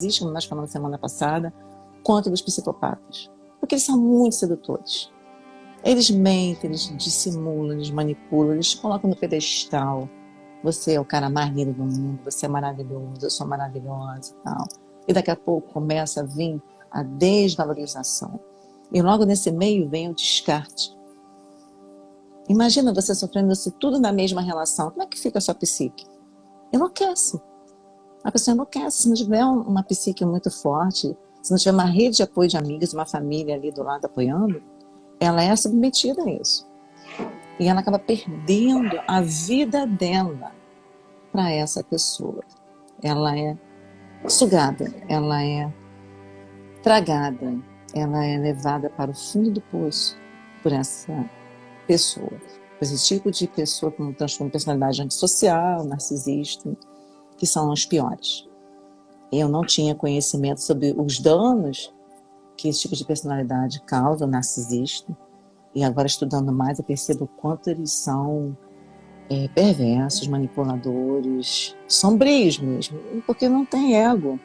existe, como nós falamos semana passada, quanto dos psicopatas. Porque eles são muito sedutores. Eles mentem, eles dissimulam, eles manipulam, eles te colocam no pedestal. Você é o cara mais lindo do mundo, você é maravilhoso, eu sou maravilhosa e tal. E daqui a pouco começa a vir a desvalorização. E logo nesse meio vem o descarte. Imagina você sofrendo isso tudo na mesma relação. Como é que fica a sua psique? Enlouquece. A pessoa enlouquece. Se não tiver uma psique muito forte, se não tiver uma rede de apoio de amigos, uma família ali do lado apoiando, ela é submetida a isso. E ela acaba perdendo a vida dela para essa pessoa. Ela é sugada, ela é tragada, ela é levada para o fundo do poço por essa pessoa. Esse tipo de pessoa com um transtorno de personalidade antissocial, narcisista, que são os piores. Eu não tinha conhecimento sobre os danos que esse tipo de personalidade causa, o narcisista. E agora, estudando mais, eu percebo o quanto eles são perversos, manipuladores, sombrios mesmo, porque não tem ego.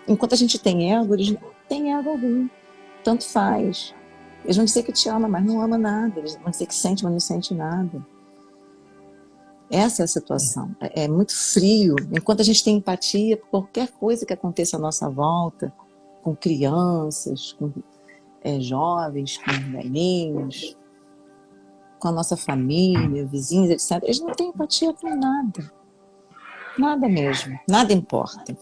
Enquanto a gente tem ego, eles não têm ego algum. Tanto faz. Eles vão dizer que te ama, mas não ama nada. Eles vão dizer que sente, mas não sente nada. Essa é a situação. É muito frio. Enquanto a gente tem empatia por qualquer coisa que aconteça à nossa volta, com crianças, com jovens, com velhinhos, com a nossa família, vizinhos, etc. Eles não têm empatia com nada. Nada mesmo. Nada importa.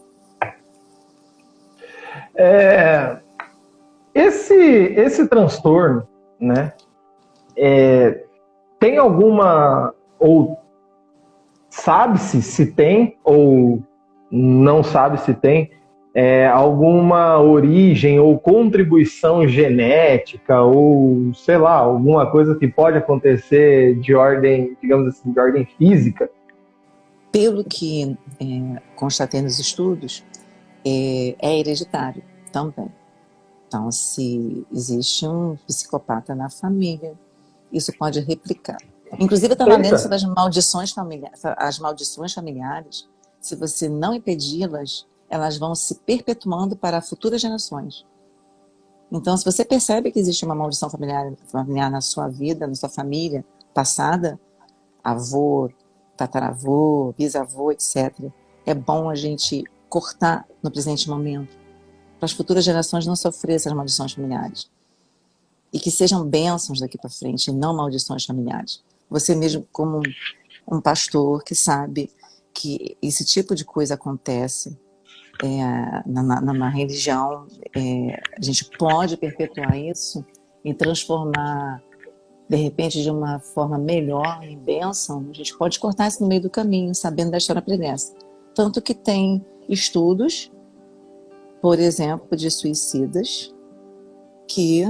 Esse transtorno, né? Tem alguma, ou sabe-se se tem, ou não sabe se tem, alguma origem ou contribuição genética, ou sei lá, alguma coisa que pode acontecer de ordem, digamos assim, de ordem física? Pelo que constatei nos estudos, é hereditário também. Então, se existe um psicopata na família, isso pode replicar. Inclusive, eu estava lendo sobre as maldições familiares. Se você não impedi-las, elas vão se perpetuando para futuras gerações. Então, se você percebe que existe uma maldição familiar na sua vida, na sua família passada, avô, tataravô, bisavô, etc., é bom a gente cortar no presente momento, para as futuras gerações não sofrerem essas maldições familiares. E que sejam bênçãos daqui para frente, e não maldições familiares. Você mesmo, como um pastor que sabe que esse tipo de coisa acontece na religião, a gente pode perpetuar isso e transformar, de repente, de uma forma melhor, em bênção. A gente pode cortar isso no meio do caminho, sabendo da história pregressa. Tanto que tem estudos, por exemplo, de suicidas, que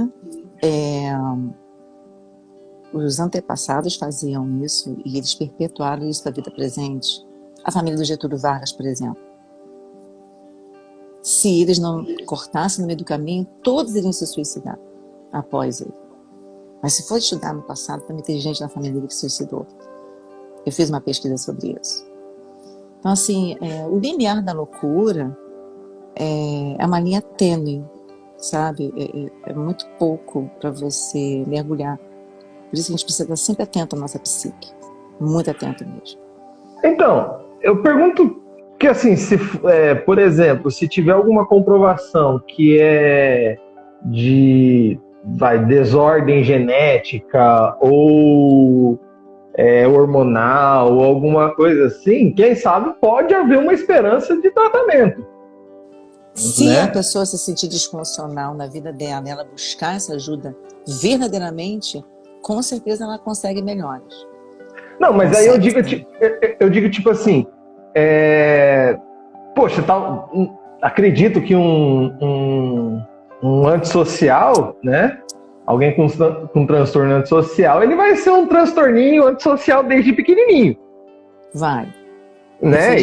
os antepassados faziam isso e eles perpetuaram isso da vida presente. A família do Getúlio Vargas, por exemplo. Se eles não cortassem no meio do caminho, todos iriam se suicidar após ele. Mas se for estudar no passado, também tem gente na família dele que se suicidou. Eu fiz uma pesquisa sobre isso. Então, assim, o limiar da loucura é uma linha tênue, sabe? É muito pouco para você mergulhar. Por isso que a gente precisa estar sempre atento à nossa psique. Muito atento mesmo. Então, eu pergunto que, assim, por exemplo, se tiver alguma comprovação que é de desordem genética ou hormonal ou alguma coisa assim, quem sabe pode haver uma esperança de tratamento. Se a pessoa se sentir disfuncional na vida dela, ela buscar essa ajuda verdadeiramente, com certeza ela consegue melhores. Não, mas aí eu digo tipo assim, poxa, acredito que um antissocial, né? Alguém com transtorno antissocial, ele vai ser um transtorninho antissocial desde pequenininho. Vai. Né?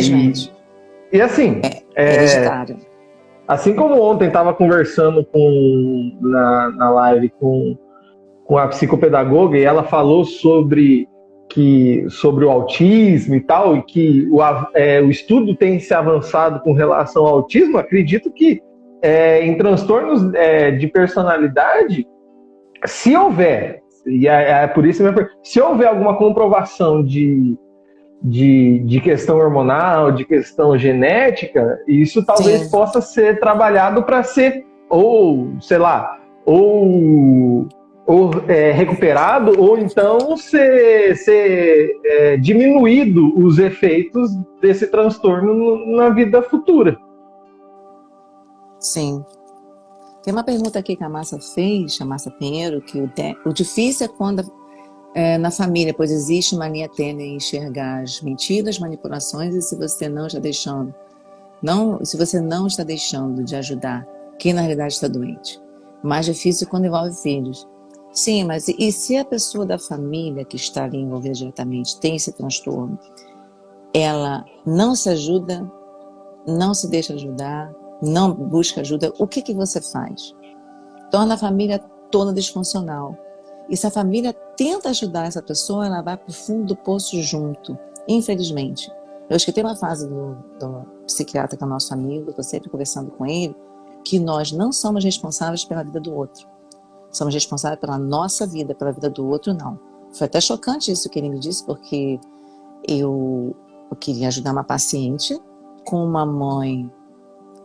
E assim... hereditário. Assim como ontem estava conversando na live com a psicopedagoga e ela falou sobre sobre o autismo e tal, e que o estudo tem se avançado com relação ao autismo, acredito que em transtornos de personalidade, se houver, e é por isso mesmo, se houver alguma comprovação de questão hormonal, de questão genética, isso talvez Sim, possa ser trabalhado para ser, ou, sei lá, ou recuperado, ou então ser diminuído os efeitos desse transtorno na vida futura. sim. Tem uma pergunta aqui que a Márcia fez, a Márcia Pinheiro, que o difícil é quando na família, pois existe uma linha tênue em enxergar as mentiras, manipulações, e se você não está deixando, se você não está deixando de ajudar quem na realidade está doente. Mais difícil quando envolve filhos. Sim, mas e se a pessoa da família que está ali envolvida diretamente tem esse transtorno, ela não se ajuda, não se deixa ajudar, não busca ajuda, o que você faz? Torna a família toda disfuncional. E se a família tenta ajudar essa pessoa, ela vai para o fundo do poço junto, infelizmente. Eu acho que tem uma fase do psiquiatra, que é o nosso amigo, estou sempre conversando com ele, que nós não somos responsáveis pela vida do outro. Somos responsáveis pela nossa vida, pela vida do outro, não. Foi até chocante isso que ele me disse, porque eu queria ajudar uma paciente com uma mãe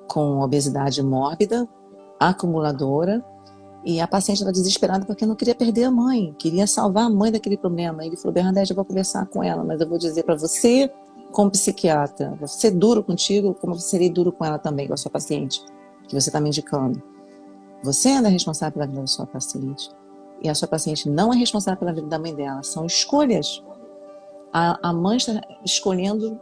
com obesidade mórbida, acumuladora, e a paciente estava desesperada porque não queria perder a mãe, queria salvar a mãe daquele problema. Ele falou: Bernadette, eu vou conversar com ela, mas eu vou dizer para você, como psiquiatra, vou ser duro contigo, como você seria duro com ela também, com a sua paciente, que você está me indicando. Você ainda é responsável pela vida da sua paciente, e a sua paciente não é responsável pela vida da mãe dela, são escolhas. A mãe está escolhendo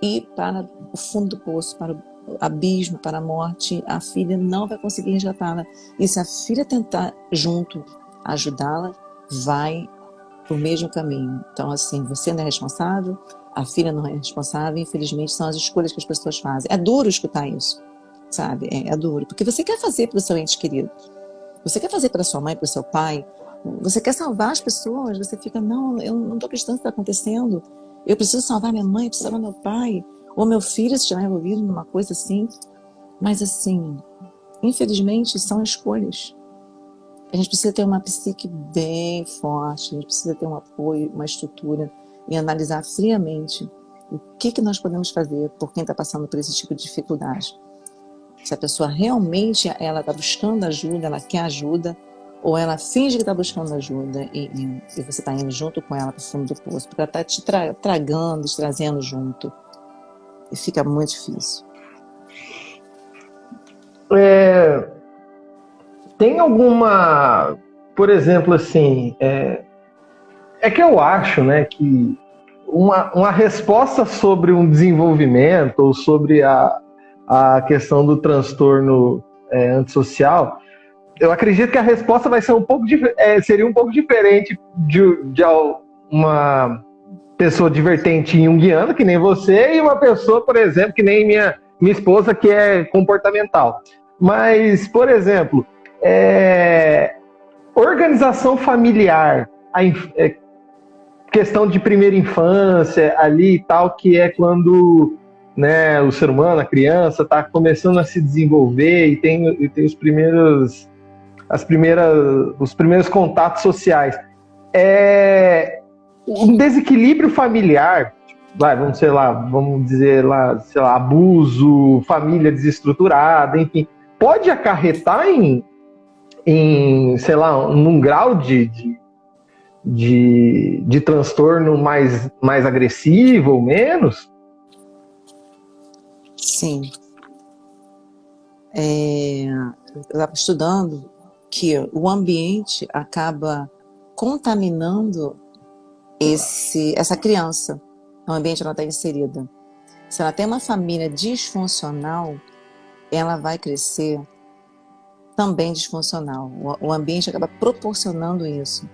ir para o fundo do poço, para o abismo, para a morte. A filha não vai conseguir resgatá-la. E se a filha tentar junto ajudá-la, vai para o mesmo caminho. Então, assim, você não é responsável, a filha não é responsável, infelizmente são as escolhas que as pessoas fazem. É duro escutar isso, sabe? É duro, porque você quer fazer para o seu ente querido, você quer fazer para sua mãe, para o seu pai, você quer salvar as pessoas, você fica: não, eu não estou acreditando que está acontecendo, eu preciso salvar minha mãe, eu preciso salvar meu pai, ou meu filho se estiver envolvido numa coisa assim. Mas assim, infelizmente são escolhas. A gente precisa ter uma psique bem forte, a gente precisa ter um apoio, uma estrutura, e analisar friamente o que nós podemos fazer por quem está passando por esse tipo de dificuldade. Se a pessoa realmente ela está buscando ajuda, ela quer ajuda, ou ela finge que está buscando ajuda e você está indo junto com ela para o fundo do poço, porque ela está te tragando, te trazendo junto. E fica muito difícil. Tem alguma, por exemplo, assim, que eu acho, né, que uma resposta sobre um desenvolvimento ou sobre a questão do transtorno antissocial, eu acredito que a resposta vai ser seria um pouco diferente de uma pessoa divertente junguiana, que nem você, e uma pessoa, por exemplo, que nem minha esposa, que é comportamental. Mas, por exemplo, organização familiar, questão de primeira infância ali e tal, que é quando, né, o ser humano, a criança, está começando a se desenvolver e tem os primeiros contatos sociais. Um desequilíbrio familiar, vamos dizer lá, sei lá, abuso, família desestruturada, enfim, pode acarretar em sei lá, num grau de transtorno mais agressivo ou menos? Sim. Eu estava estudando que o ambiente acaba contaminando essa criança, no ambiente ela está inserida. Se ela tem uma família disfuncional, ela vai crescer também disfuncional. O ambiente acaba proporcionando isso.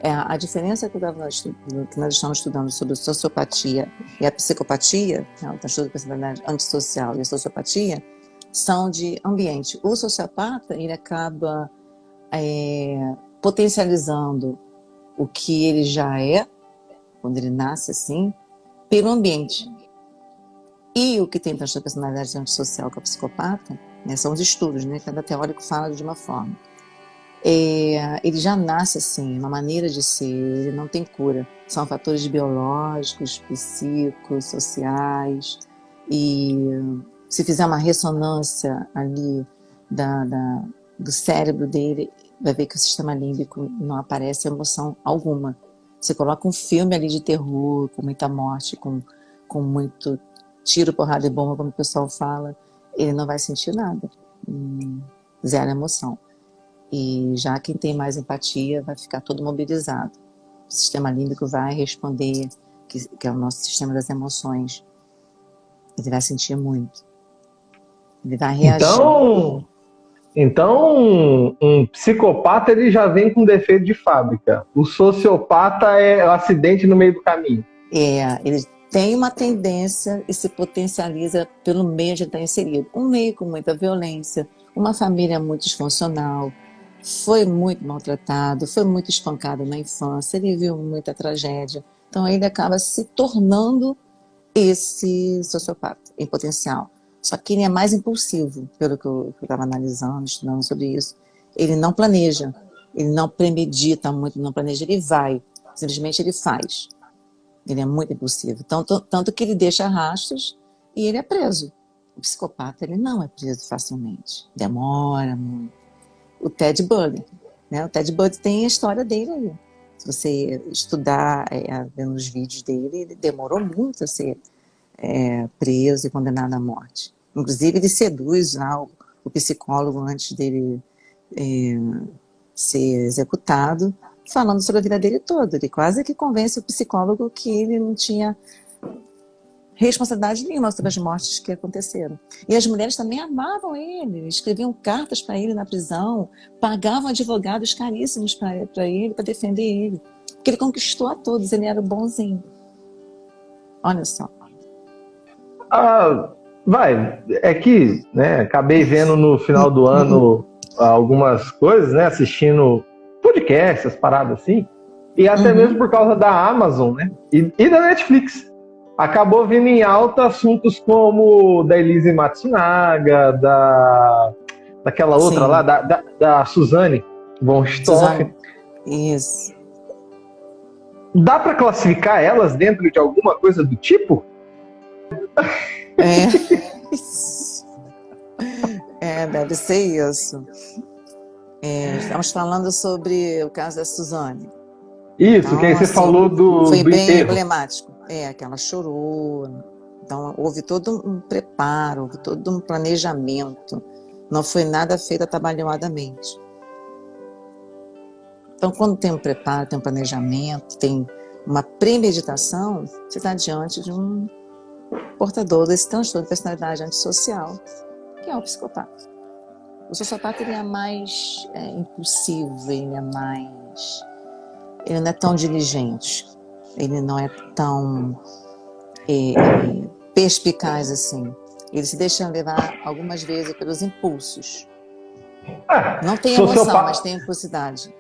A diferença que nós estamos estudando sobre sociopatia e a psicopatia, o transtorno de personalidade antissocial e a sociopatia, são de ambiente. O sociopata, ele acaba potencializando o que ele já é, quando ele nasce assim, pelo ambiente. E o que tem transtorno de personalidade antissocial com a psicopata, né, são os estudos, né? Cada teórico fala de uma forma. Ele já nasce assim, uma maneira de ser, ele não tem cura. São fatores biológicos, psicossociais, e se fizer uma ressonância ali do cérebro dele, vai ver que o sistema límbico não aparece emoção alguma. Você coloca um filme ali de terror, com muita morte, com muito tiro, porrada e bomba, como o pessoal fala, ele não vai sentir nada. Zero emoção. E já quem tem mais empatia vai ficar todo mobilizado. O sistema límbico vai responder, que é o nosso sistema das emoções. Ele vai sentir muito. Ele vai reagir. Então, um psicopata ele já vem com defeito de fábrica. O sociopata é o acidente no meio do caminho. Ele tem uma tendência e se potencializa pelo meio onde ele está inserido. Um meio com muita violência, uma família muito disfuncional, foi muito maltratado, foi muito espancado na infância, ele viu muita tragédia. Então ele acaba se tornando esse sociopata em potencial. Só que ele é mais impulsivo, pelo que eu estava analisando, estudando sobre isso. Ele não planeja, ele não premedita muito, não planeja, ele vai. Simplesmente ele faz. Ele é muito impulsivo. Tanto que ele deixa rastros e ele é preso. O psicopata, ele não é preso facilmente. Demora muito. O Ted Bundy, né? O Ted Bundy tem a história dele aí. Se você estudar, vendo os vídeos dele, ele demorou muito a ser preso e condenado à morte. Inclusive, ele seduz lá o psicólogo antes dele ser executado, falando sobre a vida dele toda. Ele quase que convence o psicólogo que ele não tinha responsabilidade nenhuma sobre as mortes que aconteceram. E as mulheres também amavam ele, escreviam cartas para ele na prisão, pagavam advogados caríssimos para ele, para defender ele. Porque ele conquistou a todos, ele era bonzinho. Olha só. É que, né, acabei vendo no final do ano algumas coisas, né, assistindo podcasts, essas paradas assim, e até mesmo por causa da Amazon, né, e da Netflix. Acabou vindo em alta assuntos como da Elise Matsunaga, daquela outra Sim. lá, da Suzane von Stoff. Isso. Dá para classificar elas dentro de alguma coisa do tipo? Deve ser isso. Estamos falando sobre o caso da Suzane. Isso, então, que aí você falou do foi bem enterro. emblemático. Que ela chorou. Então, houve todo um preparo, houve todo um planejamento. Não foi nada feito atabalhoadamente. Então, quando tem um preparo, tem um planejamento, tem uma premeditação, você está diante de um portador desse transtorno de personalidade antissocial, que é o psicopata. O sociopata, ele é mais impulsivo, ele não é tão diligente, ele não é tão perspicaz assim. Ele se deixa levar algumas vezes pelos impulsos. Não tem emoção, mas tem impulsidade.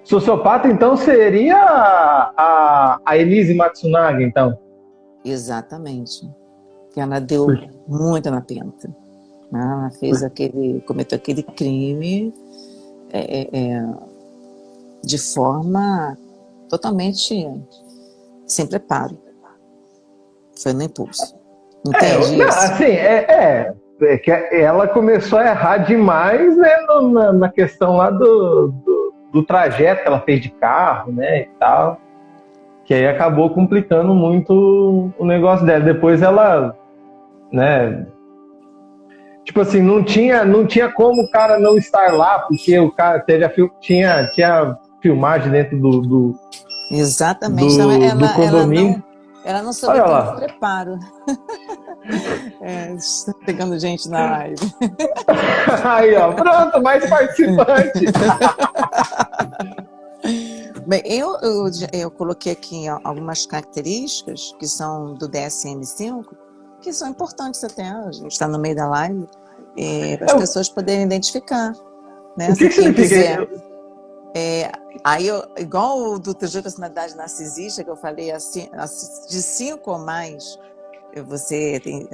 Sociopata, então, seria a Elise Matsunaga, então? Exatamente. Que ela deu muito na pinta. Ela cometeu aquele crime de forma totalmente sem preparo. Foi no impulso. Entende isso? Assim, que ela começou a errar demais, né, na questão lá do trajeto que ela fez de carro, né, e tal. Que aí acabou complicando muito o negócio dela. Depois ela, né, tipo assim, não tinha como o cara não estar lá, porque o cara tinha filmagem dentro do Exatamente. do, então, do condomínio. Ela não soube ter preparo. Está pegando gente na live. Aí, ó, pronto, mais participante. Bem, eu coloquei aqui algumas características que são do DSM-5, que são importantes até, a gente está no meio da live, para as pessoas poderem identificar. Né? O que significa? É, aí, igual o do Triunfo da Personalidade Narcisista, que eu falei assim, de 5 ou mais, você tem